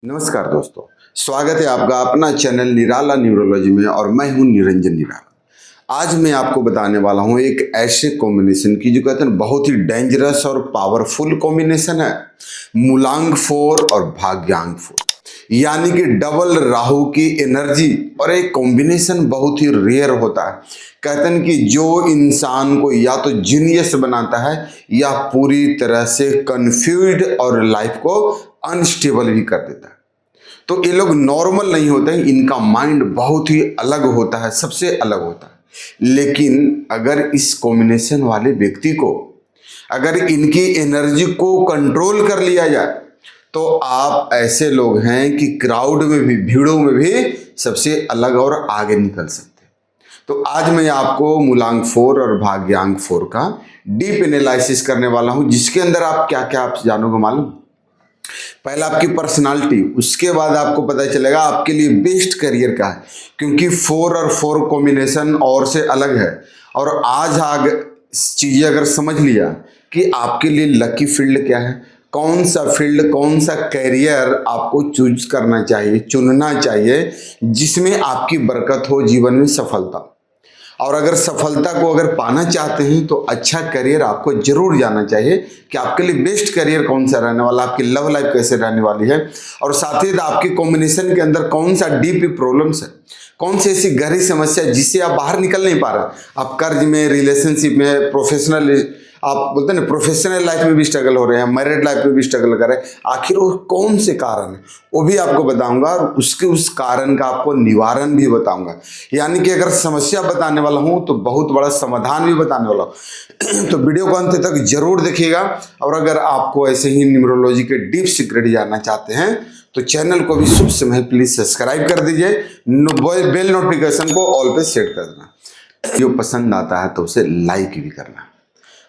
नमस्कार दोस्तों, स्वागत है आपका अपना चैनल निराला न्यूरोलॉजी में और मैं हूं निरंजन निराला। आज मैं आपको बताने वाला हूं एक ऐसे कॉम्बिनेशन की जो कहते हैं बहुत ही डेंजरस और पावरफुल कॉम्बिनेशन है। मूलांक 4 और भाग्यांक 4 यानी कि डबल राहु की एनर्जी और एक कॉम्बिनेशन बहुत ही रेयर होता है। कहते हैं कि जो इंसान को या तो जीनियस बनाता है या पूरी तरह से कंफ्यूज्ड और लाइफ को अनस्टेबल भी कर देता है। तो ये लोग नॉर्मल नहीं होते हैं, इनका माइंड बहुत ही अलग होता है, सबसे अलग होता है। लेकिन अगर इस कॉम्बिनेशन वाले व्यक्ति को अगर इनकी एनर्जी को कंट्रोल कर लिया जाए तो आप ऐसे लोग हैं कि क्राउड में भी, भीड़ों में भी सबसे अलग और आगे निकल सकते हैं। तो आज मैं आपको मूलांक 4 और भाग्यांक 4 का डीप एनालिसिस करने वाला हूं, जिसके अंदर आप क्या क्या आप जानोगे मालूम। पहला आपकी पर्सनालिटी, उसके बाद आपको पता चलेगा आपके लिए बेस्ट करियर क्या है, क्योंकि 4 और 4 कॉम्बिनेशन और से अलग है। और आज आगे चीजें अगर समझ लिया कि आपके लिए लकी फील्ड क्या है, कौन सा फील्ड, कौन सा करियर आपको चूज करना चाहिए, चुनना चाहिए, जिसमें आपकी बरकत हो, जीवन में सफलता। और अगर सफलता को अगर पाना चाहते हैं तो अच्छा करियर आपको जरूर जाना चाहिए कि आपके लिए बेस्ट करियर कौन सा रहने वाला, आपकी लव लाइफ कैसे रहने वाली है, और साथ ही आपके कॉम्बिनेशन के अंदर कौन सा डीप प्रॉब्लम्स है, कौन सी ऐसी गहरी समस्या है जिससे आप बाहर निकल नहीं पा रहे। आप कर्ज में, रिलेशनशिप में, प्रोफेशनल, आप बोलते हैं ना प्रोफेशनल लाइफ में भी स्ट्रगल हो रहे हैं, मैरिड लाइफ में भी स्ट्रगल कर रहे हैं, आखिर वो कौन से कारण है वो भी आपको बताऊंगा, और उसके उस कारण का आपको निवारण भी बताऊंगा। यानी कि अगर समस्या बताने वाला हूं तो बहुत बड़ा समाधान भी बताने वाला हूं। तो वीडियो को अंत तक जरूर देखिएगा। और अगर आपको ऐसे ही न्यूमरोलॉजी के डीप सीक्रेट जानना चाहते हैं तो चैनल को भी शुभ समय प्लीज सब्सक्राइब कर दीजिए, बेल नोटिफिकेशन को ऑल पे सेट कर देना, जो पसंद आता है तो उसे लाइक भी करना।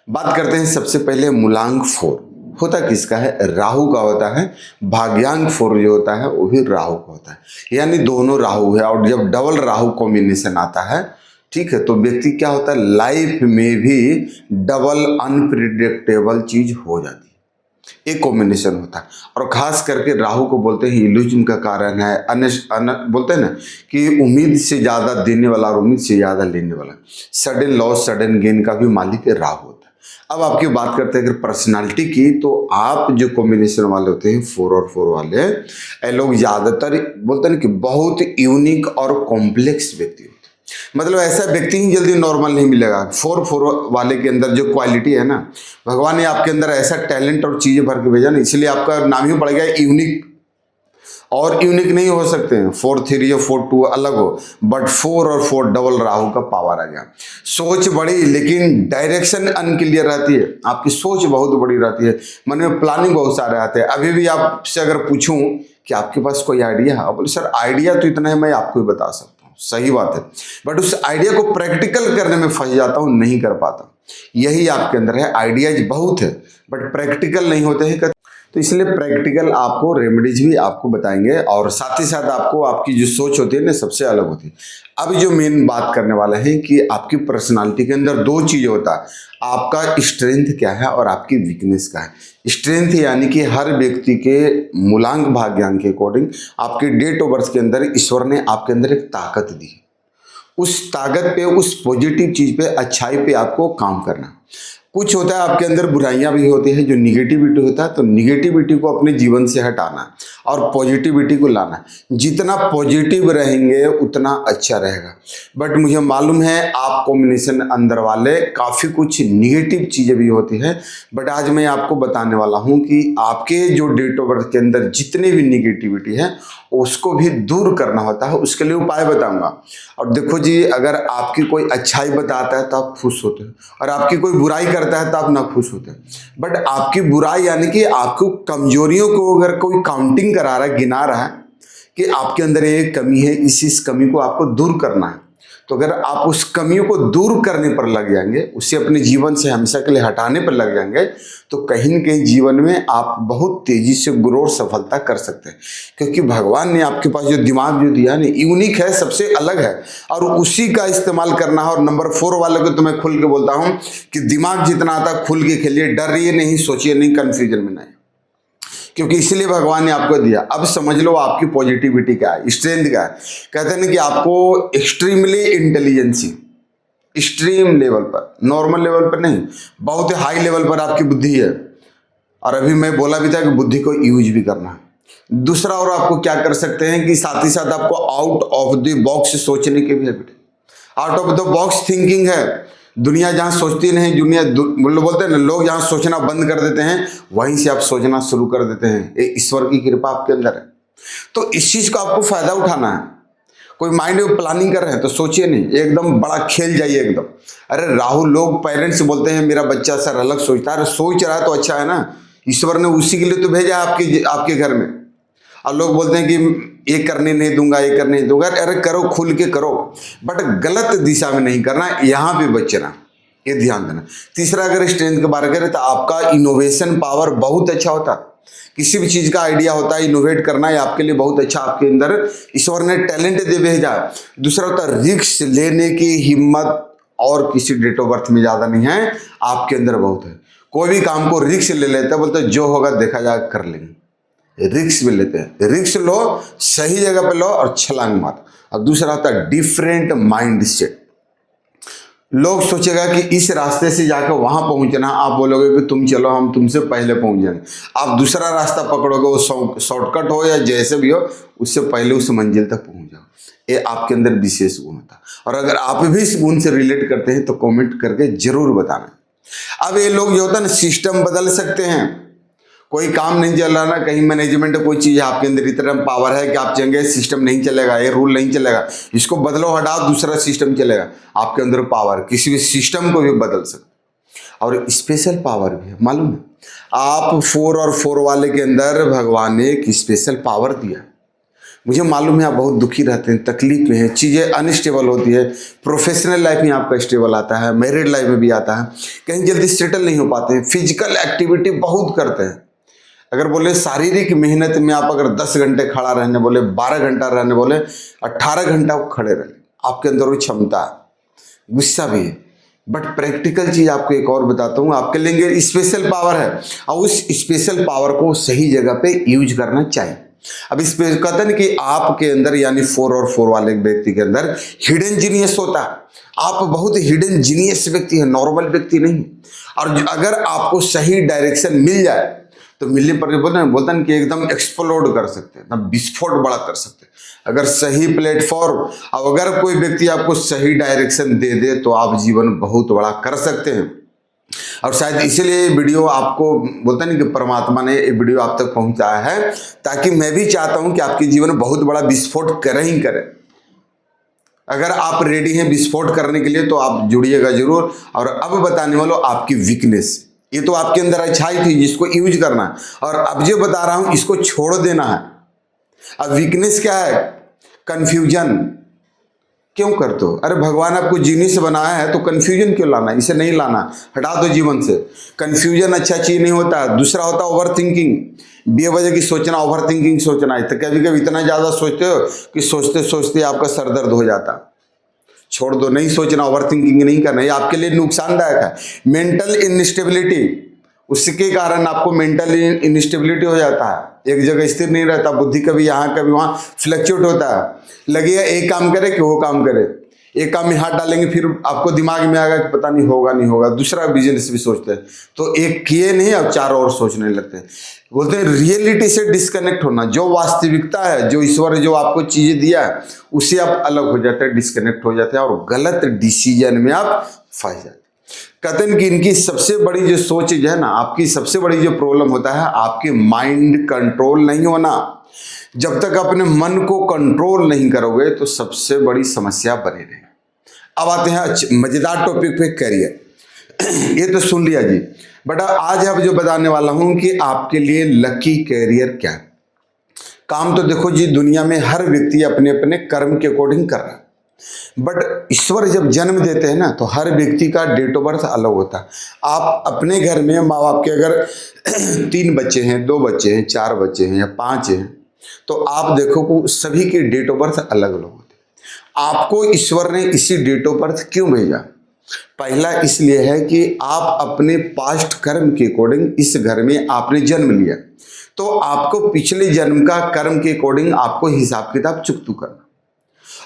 बात करते हैं सबसे पहले मूलांक 4 होता किसका है, राहु का होता है। भाग्यांक 4 जो होता है वो भी राहु का होता है, यानी दोनों राहु है। और जब डबल राहु कॉम्बिनेशन आता है, ठीक है, तो व्यक्ति क्या होता है, लाइफ में भी डबल अनप्रिडिक्टेबल चीज हो जाती है, एक कॉम्बिनेशन होता है। और खास करके राहु को बोलते हैं इल्यूजन का कारण है, बोलते हैं ना कि उम्मीद से ज्यादा देने वाला और उम्मीद से ज्यादा लेने वाला, सडन लॉस सडन गेन का भी मालिक है राहु होता है। अब आपकी बात करते हैं अगर पर्सनालिटी की, तो आप जो कॉम्बिनेशन वाले होते हैं 4 और 4 वाले, ये लोग ज्यादातर बोलते हैं कि बहुत यूनिक और कॉम्प्लेक्स व्यक्ति होते हैं। मतलब ऐसा व्यक्ति ही जल्दी नॉर्मल नहीं मिलेगा। 4 वाले के अंदर जो क्वालिटी है ना, भगवान ने आपके अंदर ऐसा टैलेंट और चीजें भर के भेजा ना, इसलिए आपका नाम ही पड़ गया यूनिक। और यूनिक नहीं हो सकते हैं, 4 3 या 4 2 अलग हो, बट 4 और 4 डबल राहु का पावर आ गया। सोच बड़ी लेकिन डायरेक्शन अनक्लियर रहती है, आपकी सोच बहुत बड़ी रहती है, मन में प्लानिंग बहुत सारे आते हैं। अभी भी आपसे अगर पूछूं कि आपके पास कोई आइडिया है, बोले सर आइडिया तो इतना है, मैं आपको ही बता सकता हूँ, सही बात है, बट उस आइडिया को प्रैक्टिकल करने में फंस जाता हूँ, नहीं कर पाता। यही आपके अंदर है, आइडियाज बहुत है बट प्रैक्टिकल नहीं होते हैं। तो इसलिए प्रैक्टिकल आपको रेमेडीज भी आपको बताएंगे, और साथ ही साथ आपको आपकी जो सोच होती है ना सबसे अलग होती है। अब जो मेन बात करने वाला है कि आपकी पर्सनालिटी के अंदर 2 चीज़ होता है, आपका स्ट्रेंथ क्या है और आपकी वीकनेस क्या है। स्ट्रेंथ यानी कि हर व्यक्ति के मूलांक भाग्यांक के अकॉर्डिंग आपके डेट ऑफ बर्थ के अंदर ईश्वर ने आपके अंदर एक ताकत दी है। उस ताकत पे, उस पॉजिटिव चीज पे, अच्छाई पे आपको काम करना। कुछ होता है आपके अंदर बुराइयां भी होती है, जो निगेटिविटी होता है, तो निगेटिविटी को अपने जीवन से हटाना और पॉजिटिविटी को लाना। जितना पॉजिटिव रहेंगे उतना अच्छा रहेगा। बट मुझे मालूम है आप कॉम्बिनेशन अंदर वाले काफ़ी कुछ निगेटिव चीज़ें भी होती है, बट आज मैं आपको बताने वाला हूँ कि आपके जो डेट ऑफ बर्थ के अंदर जितने भी निगेटिविटी है उसको भी दूर करना होता है, उसके लिए उपाय बताऊंगा। और देखो जी, अगर आपकी कोई अच्छाई बताता है तो आप खुश होते हैं, और आपकी कोई बुराई करता है तो आप ना खुश होते हैं। बट आपकी बुराई यानी कि आपको कमजोरियों को अगर कोई काउंटिंग करा रहा है, गिना रहा है कि आपके अंदर एक कमी है, इस कमी को आपको दूर करना है, तो अगर आप उस कमियों को दूर करने पर लग जाएंगे, उसे अपने जीवन से हमेशा के लिए हटाने पर लग जाएंगे, तो कहीं न कहीं जीवन में आप बहुत तेजी से ग्रोथ सफलता कर सकते हैं। क्योंकि भगवान ने आपके पास जो दिमाग जो दिया ना, यूनिक है, सबसे अलग है, और उसी का इस्तेमाल करना है। और नंबर 4 वाले को तो मैं खुल के बोलता हूँ कि दिमाग जितना आता खुल के खेलिए, डरिए नहीं, सोचिए नहीं, कन्फ्यूजन में नहीं। क्योंकि इसलिए भगवान ने आपको दिया। अब समझ लो आपकी पॉजिटिविटी क्या है, स्ट्रेंथ क्या है। कहते हैं ना कि आपको एक्सट्रीमली इंटेलिजेंसी, एक्सट्रीम लेवल पर, नॉर्मल लेवल पर नहीं, बहुत हाई लेवल पर आपकी बुद्धि है। और अभी मैं बोला भी था कि बुद्धि को यूज भी करना है। दूसरा और आपको क्या कर सकते हैं कि साथ ही साथ आपको आउट ऑफ द बॉक्स सोचने की भी habit, out of the box thinking है। दुनिया जहां सोचती नहीं, दुनिया बोलते हैं ना, लोग जहां सोचना बंद कर देते हैं वहीं से आप सोचना शुरू कर देते हैं। ये ईश्वर की कृपा आपके अंदर है। तो इस चीज का आपको फायदा उठाना है। कोई माइंड में प्लानिंग कर रहे हैं तो सोचिए नहीं, एकदम बड़ा खेल जाइए एकदम। अरे राहुल, लोग पेरेंट्स बोलते हैं मेरा बच्चा सर अलग सोचता है, अरे सोच रहा है तो अच्छा है ना, ईश्वर ने उसी के लिए तो भेजा है आपके घर में। और लोग बोलते हैं कि ये करने नहीं दूंगा, ये करने नहीं दूंगा। अरे करो, खुल के करो, बट गलत दिशा में नहीं करना, यहाँ पे बचना, ये ध्यान देना। तीसरा, अगर स्ट्रेंथ के बारे में करें तो आपका इनोवेशन पावर बहुत अच्छा होता है। किसी भी चीज का आइडिया होता है, इनोवेट करना है आपके लिए बहुत अच्छा, आपके अंदर ईश्वर ने टैलेंट दे भेजा। दूसरा होता है रिस्क लेने की हिम्मत, और किसी डेट ऑफ बर्थ में ज्यादा नहीं है, आपके अंदर बहुत है। कोई भी काम को रिस्क ले लेता है, बोलते जो होगा देखा जाएगा, कर लेंगे। रिस्क भी लेते हैं, रिस्क लो, सही जगह पे लो और छलांग मार। और दूसरा होता है डिफरेंट माइंड सेट। लोग सोचेगा कि इस रास्ते से जाकर वहां पहुंचना, आप बोलोगे कि तुम चलो हम तुमसे पहले पहुंच जाएंगे। आप दूसरा रास्ता पकड़ोगे, वो शॉर्टकट हो या जैसे भी हो, उससे पहले उस मंजिल तक पहुंच जाओ। ये आपके अंदर विशेष गुण होता है। और अगर आप भी इस गुण से रिलेट करते हैं तो कमेंट करके जरूर बताना। अब ये लोग जो होता है ना, सिस्टम बदल सकते हैं। कोई काम नहीं चल रहा ना, कहीं मैनेजमेंट कोई चीज आपके अंदर इतना पावर है कि आप चलेंगे, सिस्टम नहीं चलेगा, ये रूल नहीं चलेगा, इसको बदलो हटाओ, दूसरा सिस्टम चलेगा। आपके अंदर पावर, किसी भी सिस्टम को भी बदल सकते। और स्पेशल पावर भी है, मालूम है आप 4 और 4 वाले के अंदर भगवान ने एक स्पेशल पावर दिया। मुझे मालूम है आप बहुत दुखी रहते हैं, तकलीफ में हैं, चीज़ें अनस्टेबल होती है, प्रोफेशनल लाइफ में आपका स्टेबल आता है, मैरिड लाइफ में भी आता है, कहीं जल्दी सेटल नहीं हो पाते हैं, फिजिकल एक्टिविटी बहुत करते हैं। अगर बोले शारीरिक मेहनत में आप अगर 10 घंटे खड़ा रहने बोले, 12 घंटा रहने बोले, 18 घंटा खड़े रहे, आपके अंदर वो क्षमता है। गुस्सा भी है, बट प्रैक्टिकल चीज आपको एक और बताता हूँ, आपके लिए स्पेशल पावर है और उस स्पेशल पावर को सही जगह पे यूज करना चाहिए। अब इस पे कहते हैं कि आपके अंदर यानी 4 और 4 वाले व्यक्ति के अंदर हिडन जीनियस होता है। आप बहुत हिडन जीनियस व्यक्ति है, नॉर्मल व्यक्ति नहीं। और अगर आपको सही डायरेक्शन मिल जाए तो मिलने पर बोलते हैं कि एकदम एक्सप्लोड कर सकते हैं, एकदम विस्फोट बड़ा कर सकते हैं। अगर सही प्लेटफॉर्म और अगर कोई व्यक्ति आपको सही डायरेक्शन दे दे तो आप जीवन बहुत बड़ा कर सकते हैं। और शायद इसीलिए वीडियो आपको बोलते नहीं कि परमात्मा ने ये वीडियो आप तक पहुंचाया है, ताकि मैं भी चाहता हूं कि आपके जीवन में बहुत बड़ा विस्फोट करे ही करे। अगर आप रेडी हैं विस्फोट करने के लिए तो आप जुड़िएगा जरूर। और अब बताने वालों आपकी वीकनेस, ये तो आपके अंदर अच्छाई थी जिसको यूज करना है, और अब जो बता रहा हूं इसको छोड़ देना है। अब वीकनेस क्या है? कंफ्यूजन क्यों करते हो? अरे भगवान आपको जीनियस बनाया है तो कंफ्यूजन क्यों लाना? इसे नहीं लाना, हटा दो जीवन से। कंफ्यूजन अच्छा चीज नहीं होता। दूसरा होता है ओवर थिंकिंग, बेवजह की सोचना, ओवर थिंकिंग सोचना है। तो कभी कभी इतना ज्यादा सोचते हो कि सोचते सोचते आपका सर दर्द हो जाता। छोड़ दो, नहीं सोचना, ओवर थिंकिंग नहीं करना, ये आपके लिए नुकसानदायक है। मेंटल इनस्टेबिलिटी, उसके कारण आपको मेंटल इनस्टेबिलिटी हो जाता है, एक जगह स्थिर नहीं रहता, बुद्धि कभी यहाँ कभी वहाँ फ्लक्चुएट होता है। लगेगा एक काम करे कि वो काम करे, एक काम में हाथ डालेंगे फिर आपको दिमाग में आएगा कि पता नहीं होगा नहीं होगा, दूसरा बिजनेस भी सोचते हैं, तो एक किए नहीं अब 4 और सोचने लगते हैं। बोलते हैं रियलिटी से डिस्कनेक्ट होना, जो वास्तविकता है, जो ईश्वर जो आपको चीजें दिया है उससे आप अलग हो जाते हैं, डिस्कनेक्ट हो जाते हैं और गलत डिसीजन में आप फंस जाते हैं। कहते हैं कि इनकी सबसे बड़ी जो सोच है ना, आपकी सबसे बड़ी जो प्रॉब्लम होता है आपके माइंड कंट्रोल नहीं होना। जब तक अपने मन को कंट्रोल नहीं करोगे तो सबसे बड़ी समस्या बनी रहेगी। अब आते हैं मजेदार टॉपिक पे, करियर। ये तो सुन लिया जी, बट आज अब जो बताने वाला हूं कि आपके लिए लकी कैरियर क्या है। काम तो देखो जी, दुनिया में हर व्यक्ति अपने अपने कर्म के अकॉर्डिंग कर रहा है, बट ईश्वर जब जन्म देते हैं ना तो हर व्यक्ति का डेट ऑफ बर्थ अलग होता है। आप अपने घर में माँ बाप के अगर 3 बच्चे हैं, 2 बच्चे हैं, 4 बच्चे हैं या 5 हैं, तो आप देखो को सभी के डेट ऑफ बर्थ अलग अलग होते हैं। आपको ईश्वर ने इसी डेट ऑफ बर्थ क्यों भेजा? पहला इसलिए है कि आप अपने पास्ट कर्म के अकॉर्डिंग इस घर में आपने जन्म लिया। तो आपको पिछले जन्म का कर्म के अकॉर्डिंग आपको हिसाब किताब चुकतू करना,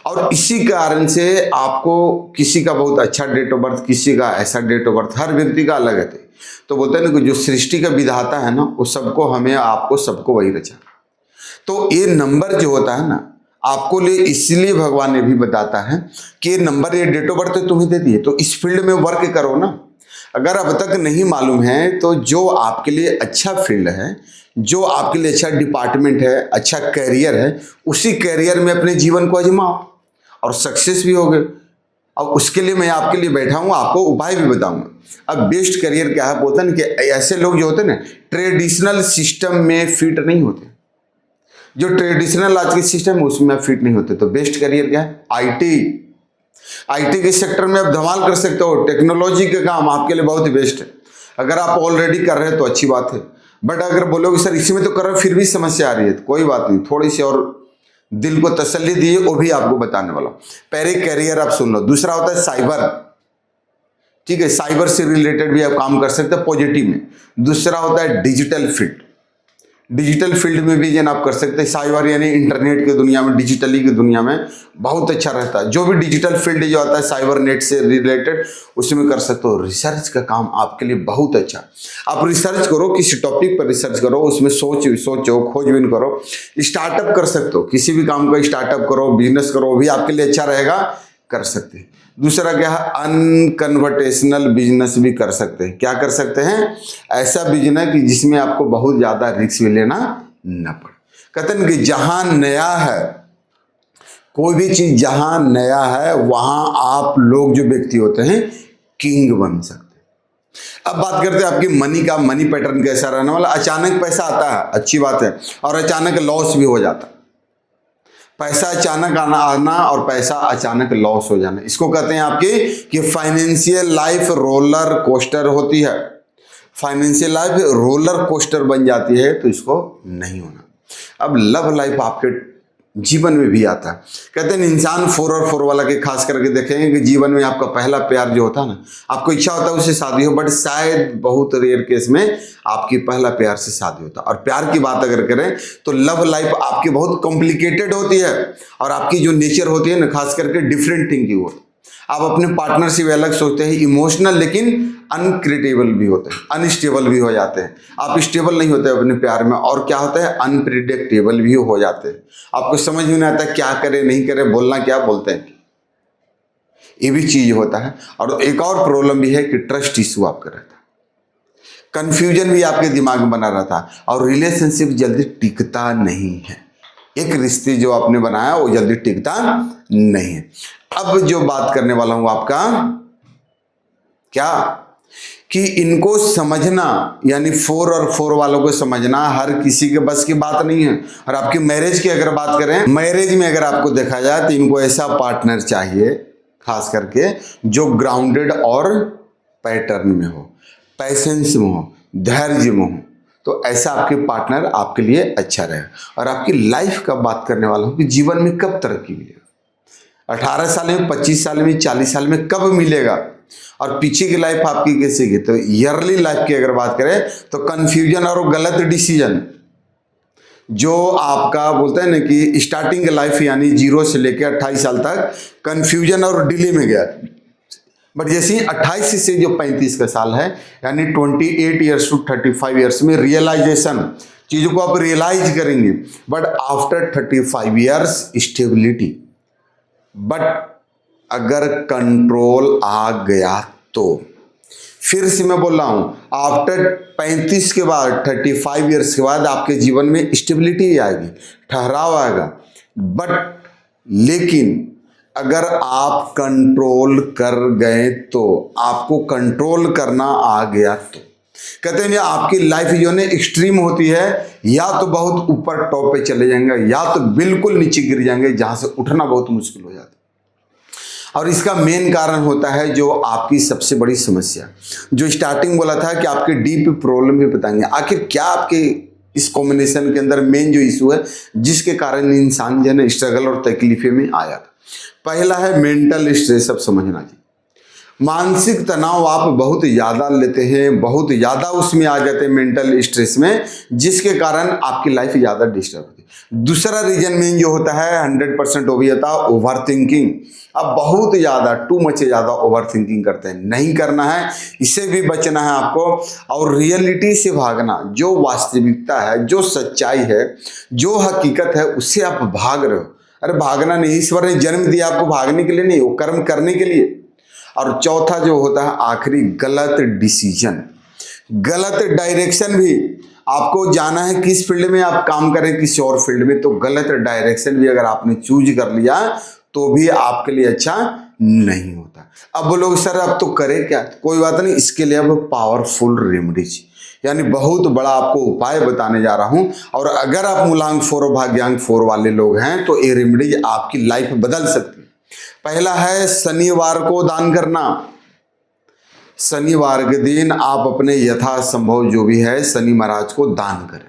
और इसी कारण से आपको किसी का बहुत अच्छा डेट ऑफ बर्थ, किसी का ऐसा डेट ऑफ बर्थ, हर व्यक्ति का अलग है। तो बोलते हैं ना कि जो सृष्टि का विधाता है ना, वो सबको, हमें आपको सबको वही रचा। तो ये नंबर जो होता है ना आपको लिए, इसलिए भगवान ने भी बताता है कि ये नंबर, ये डेट ऑफ बर्थ तुम्हें दे दिए, तो इस फील्ड में वर्क करो ना। अगर अब तक नहीं मालूम है तो जो आपके लिए अच्छा फील्ड है, जो आपके लिए अच्छा डिपार्टमेंट है, अच्छा कैरियर है, उसी कैरियर में अपने जीवन को आजमाओ और सक्सेस भी हो गए। अब उसके लिए मैं आपके लिए बैठा हूँ, आपको उपाय भी बताऊंगा। अब बेस्ट करियर क्या है, बोलते हैं कि ऐसे लोग जो होते हैं ना ट्रेडिशनल सिस्टम में फिट नहीं होते, जो ट्रेडिशनल आज के सिस्टम है उसमें फिट नहीं होते। तो बेस्ट करियर क्या है, आईटी के सेक्टर में आप धमाल कर सकते हो। टेक्नोलॉजी का काम आपके लिए बहुत ही बेस्ट है। अगर आप ऑलरेडी कर रहे हैं तो अच्छी बात है, बट अगर बोलोगे सर इसी में तो कर रहे फिर भी समस्या आ रही है, तो कोई बात नहीं, थोड़ी सी और दिल को तसल्ली दिए, वो भी आपको बताने वाला हूं। पहले कैरियर आप सुन लो। दूसरा होता है साइबर, ठीक है, साइबर से रिलेटेड भी आप काम कर सकते हैं पॉजिटिव में। दूसरा होता है डिजिटल फील्ड, डिजिटल फील्ड में भी जन आप कर सकते हैं। साइबर यानी इंटरनेट की दुनिया में, डिजिटली की दुनिया में बहुत अच्छा रहता है। जो भी डिजिटल फील्ड जो आता है साइबर नेट से रिलेटेड, उसमें कर सकते हो। रिसर्च का काम आपके लिए बहुत अच्छा। आप रिसर्च करो, किसी टॉपिक पर रिसर्च करो, उसमें सोचो, खोजबीन करो, स्टार्टअप कर सकते हो। किसी भी काम का स्टार्टअप करो, बिजनेस करो, वो भी आपके लिए अच्छा रहेगा, कर सकते हैं। दूसरा क्या है, अनकन्वर्टेशनल बिजनेस भी कर सकते हैं। क्या कर सकते हैं, ऐसा बिजनेस कि जिसमें आपको बहुत ज्यादा रिस्क भी लेना न पड़े। कहते हैं कि जहां नया है, कोई भी चीज जहां नया है वहां आप लोग जो व्यक्ति होते हैं किंग बन सकते हैं। अब बात करते हैं आपकी मनी का, मनी पैटर्न कैसा रहने वाला। अचानक पैसा आता है, अच्छी बात है, और अचानक लॉस भी हो जाता है। पैसा अचानक आना और पैसा अचानक लॉस हो जाना, इसको कहते हैं आपकी कि फाइनेंशियल लाइफ रोलर कोस्टर होती है। फाइनेंशियल लाइफ रोलर कोस्टर बन जाती है, तो इसको नहीं होना। अब लव लाइफ आपके जीवन में भी आता है। कहते हैं इंसान 4 और 4 वाला के खास करके देखेंगे कि जीवन में आपका पहला प्यार जो होता है ना, आपको इच्छा होता है उससे शादी हो, बट शायद बहुत रेयर केस में आपकी पहला प्यार से शादी होता है। और प्यार की बात अगर करें तो लव लाइफ आपकी बहुत कॉम्प्लिकेटेड होती है, और आपकी जो नेचर होती है ना, खास करके डिफरेंट थिंकिंग होती है। आप अपने पार्टनर से भी अलग सोचते हैं, इमोशनल लेकिन अनक्रिएटेबल भी होते हैं, अनस्टेबल भी हो जाते हैं। आप स्टेबल नहीं होते अपने प्यार में, और क्या होता है, अनप्रिडिक्टेबल भी हो जाते हैं। आपको समझ में नहीं आता क्या करे नहीं करे, बोलना क्या, बोलते हैं, ये भी चीज होता है। और एक और प्रॉब्लम भी है कि ट्रस्ट इशू आपका रहता है, कंफ्यूजन भी आपके दिमाग में बना रहता है, और रिलेशनशिप जल्दी टिकता नहीं है। एक रिश्ते जो आपने बनाया वो जल्दी टिकता नहीं है। अब जो बात करने वाला हूं आपका क्या, कि इनको समझना, यानी 4 और 4 वालों को समझना हर किसी के बस की बात नहीं है। और आपकी मैरिज की अगर बात करें, मैरिज में अगर आपको देखा जाए तो इनको ऐसा पार्टनर चाहिए, खास करके जो ग्राउंडेड और पैटर्न में हो, पैसेंस में हो, धैर्य में हो, तो ऐसा आपके पार्टनर आपके लिए अच्छा रहेगा। और आपकी लाइफ का बात करने वाला हूं कि जीवन में कब तरक्की मिलेगा, 18 साल में, 25 साल में, 40 साल में कब मिलेगा, और पीछे की लाइफ आपकी कैसे की। तो ईयरली लाइफ की अगर बात करें तो कंफ्यूजन और गलत डिसीजन जो आपका बोलते हैं ना कि स्टार्टिंग लाइफ यानी 0 से लेकर 28 साल तक कंफ्यूजन और डिले में गया, बट जैसे ही 28 से जो 35 का साल है, यानी 28 ईयर्स टू 35 ईयर्स में रियलाइजेशन, चीजों को आप रियलाइज करेंगे। But after 35 years stability, but अगर कंट्रोल आ गया तो, फिर से मैं बोल रहा हूं, आफ्टर 35 के बाद, 35 ईयर्स के बाद आपके जीवन में स्टेबिलिटी आएगी, ठहराव आएगा। बट लेकिन अगर आप कंट्रोल कर गए तो, आपको कंट्रोल करना आ गया तो, कहते हैं आपकी लाइफ जो है एक्सट्रीम होती है, या तो बहुत ऊपर टॉप पे चले जाएंगे, या तो बिल्कुल नीचे गिर जाएंगे, जहां से उठना बहुत मुश्किल हो जाता है। और इसका मेन कारण होता है जो आपकी सबसे बड़ी समस्या, जो स्टार्टिंग बोला था कि आपके डीप प्रॉब्लम भी बताएंगे। आखिर क्या आपके इस कॉम्बिनेशन के अंदर मेन जो इशू है जिसके कारण इंसान जो है स्ट्रगल और तकलीफे में आया था। पहला है मेंटल स्ट्रेस। अब समझना जी, मानसिक तनाव आप बहुत ज़्यादा लेते हैं, बहुत ज़्यादा उसमें आ जाते हैं मेंटल स्ट्रेस में, जिसके कारण आपकी लाइफ ज़्यादा डिस्टर्ब होती है। दूसरा रीजन में जो होता है 100% वो भी होता है ओवर थिंकिंग। आप बहुत ज़्यादा टू मच ज़्यादा ओवर थिंकिंग करते हैं, नहीं करना है, इससे भी बचना है आपको। और रियलिटी से भागना, जो वास्तविकता है, जो सच्चाई है, जो हकीकत है, उससे आप भाग रहे हो। अरे भागना नहीं, ईश्वर ने जन्म दिया आपको भागने के लिए नहीं, वो कर्म करने के लिए। और चौथा जो होता है आखिरी, गलत डिसीजन, गलत डायरेक्शन भी। आपको जाना है किस फील्ड में, आप काम करें किसी और फील्ड में, तो गलत डायरेक्शन भी अगर आपने चूज कर लिया तो भी आपके लिए अच्छा नहीं होता। अब बोलोगे सर अब तो करें क्या, कोई बात नहीं, इसके लिए अब पावरफुल रेमेडीज यानी बहुत बड़ा आपको उपाय बताने जा रहा हूं। और अगर आप मूलांक 4 और भाग्यांक 4 वाले लोग हैं तो ये रेमेडीज आपकी लाइफ बदल सकती है। पहला है शनिवार को दान करना। शनिवार के दिन आप अपने यथासंभव जो भी है शनि महाराज को दान करें,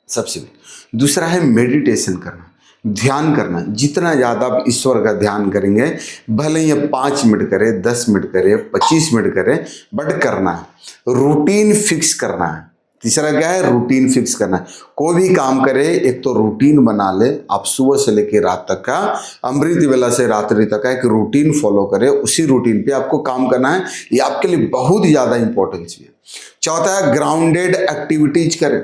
सबसे पहले। दूसरा है मेडिटेशन करना, ध्यान करना। जितना ज़्यादा आप ईश्वर का ध्यान करेंगे, भले ही 5 मिनट करें, 10 मिनट करें, 25 मिनट करें, बट करना है। रूटीन फिक्स करना है। तीसरा क्या है, रूटीन फिक्स करना है। कोई भी काम करे एक तो रूटीन बना ले। आप सुबह से लेकर रात तक का, अमृत वेला से रात्रि तक का एक रूटीन फॉलो करें, उसी रूटीन पे आपको काम करना है। ये आपके लिए बहुत ज़्यादा इंपॉर्टेंस है। चौथा है ग्राउंडेड एक्टिविटीज करें।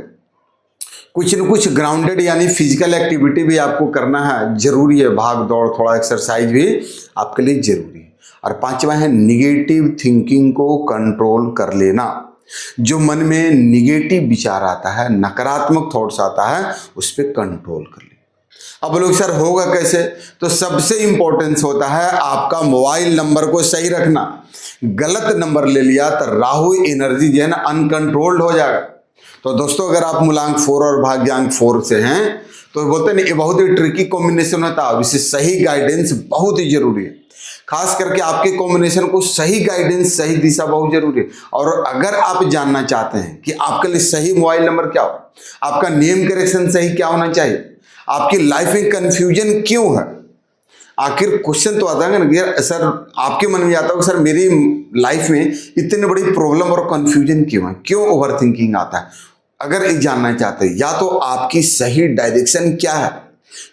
कुछ न कुछ ग्राउंडेड यानी फिजिकल एक्टिविटी भी आपको करना है, जरूरी है। भाग दौड़, थोड़ा एक्सरसाइज भी आपके लिए जरूरी है। और पांचवा है निगेटिव थिंकिंग को कंट्रोल कर लेना। जो मन में निगेटिव विचार आता है, नकारात्मक थॉट्स आता है, उस पर कंट्रोल कर ले। अब लोग सर होगा कैसे, तो सबसे इंपॉर्टेंस होता है आपका मोबाइल नंबर को सही रखना। गलत नंबर ले लिया तो राहु एनर्जी जो है ना अनकंट्रोल्ड हो जाएगा। तो दोस्तों अगर आप मूलांक 4 और भाग्यांक 4 से हैं तो बोलते हैं ये बहुत ही ट्रिकी कॉम्बिनेशन होता है, इससे सही गाइडेंस बहुत ही जरूरी है। खास करके आपके कॉम्बिनेशन को सही गाइडेंस, सही दिशा बहुत जरूरी है। और अगर आप जानना चाहते हैं कि आपके लिए सही मोबाइल नंबर क्या हो, आपका नेम करेक्शन सही क्या होना चाहिए, आपकी लाइफ में कंफ्यूजन क्यों है, आखिर क्वेश्चन तो आता है ना यार, सर आपके मन में आता है सर मेरी लाइफ में इतनी बड़ी प्रॉब्लम और कंफ्यूजन क्यों है, क्यों ओवर थिंकिंग आता है। अगर ये जानना चाहते हैं या तो आपकी सही डायरेक्शन क्या है,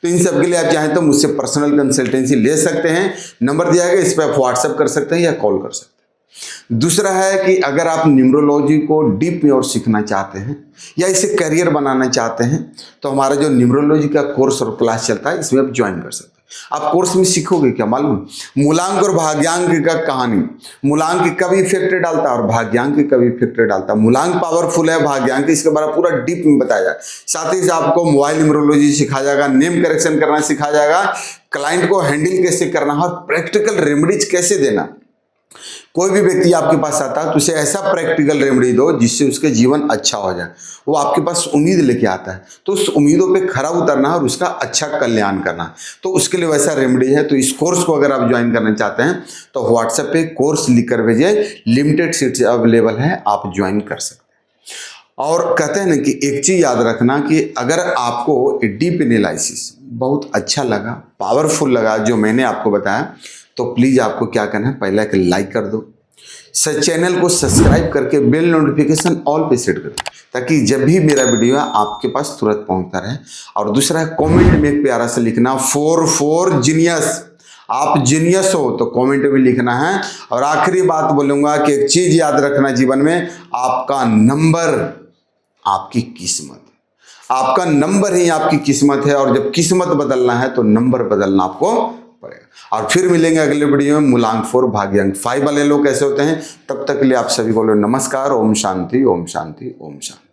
तो इन सब के लिए आप चाहें तो मुझसे पर्सनल कंसल्टेंसी ले सकते हैं। नंबर दिया गया, इस पर आप व्हाट्सएप कर सकते हैं या कॉल कर सकते हैं। दूसरा है कि अगर आप न्यूमरोलॉजी को डीप में और सीखना चाहते हैं या इसे करियर बनाना चाहते हैं तो हमारा जो न्यूमरोलॉजी का कोर्स और क्लास चलता है इसमें आप ज्वाइन कर सकते हैं। आप कोर्स में सीखोगे क्या मालूम, मूलांक और भाग्यांक का कहानी, मूलांक कब इफेक्ट डालता है और भाग्यांक कब इफेक्ट डालता है। मूलांक पावरफुल है, भाग्यांक इसके बारे में पूरा डीप में बताया जाए। साथ ही साथ आपको मोबाइल न्यूमरोलॉजी सिखाया जाएगा, नेम करेक्शन करना सिखाया जाएगा, क्लाइंट को हैंडल कैसे करना और प्रैक्टिकल रेमेडीज कैसे देना। कोई भी व्यक्ति आपके पास आता है तो उसे ऐसा प्रैक्टिकल रेमेडी दो जिससे उसके जीवन अच्छा हो जाए। वो आपके पास उम्मीद लेके आता है तो उस उम्मीदों पे खरा उतरना है और उसका अच्छा कल्याण करना है, तो उसके लिए वैसा रेमेडी है। तो इस कोर्स को अगर आप ज्वाइन करना चाहते हैं तो व्हाट्सएप पे कोर्स लिख कर भेजिए, लिमिटेड सीट्स अवेलेबल है, आप ज्वाइन कर सकते हैं। और कहते हैं ना कि एक चीज़ याद रखना कि अगर आपको डीप एनालिसिस बहुत अच्छा लगा, पावरफुल लगा जो मैंने आपको बताया, तो प्लीज़ आपको क्या करना है, पहला एक लाइक कर दो, चैनल को सब्सक्राइब करके बेल नोटिफिकेशन ऑल पे सेट कर दो ताकि जब भी मेरा वीडियो है आपके पास तुरंत पहुंचता रहे। और दूसरा है कमेंट में एक प्यारा सा लिखना 4 जीनियस। आप जीनियस हो तो कमेंट में लिखना है। और आखिरी बात बोलूँगा कि एक चीज़ याद रखना जीवन में, आपका नंबर आपकी किस्मत, आपका नंबर ही आपकी किस्मत है। और जब किस्मत बदलना है तो नंबर बदलना आपको पड़ेगा। और फिर मिलेंगे अगले वीडियो में मूलांक 4 भाग्यांक 5 वाले लोग कैसे होते हैं। तब तक के लिए आप सभी को नमस्कार। ओम शांति, ओम शांति, ओम शांति।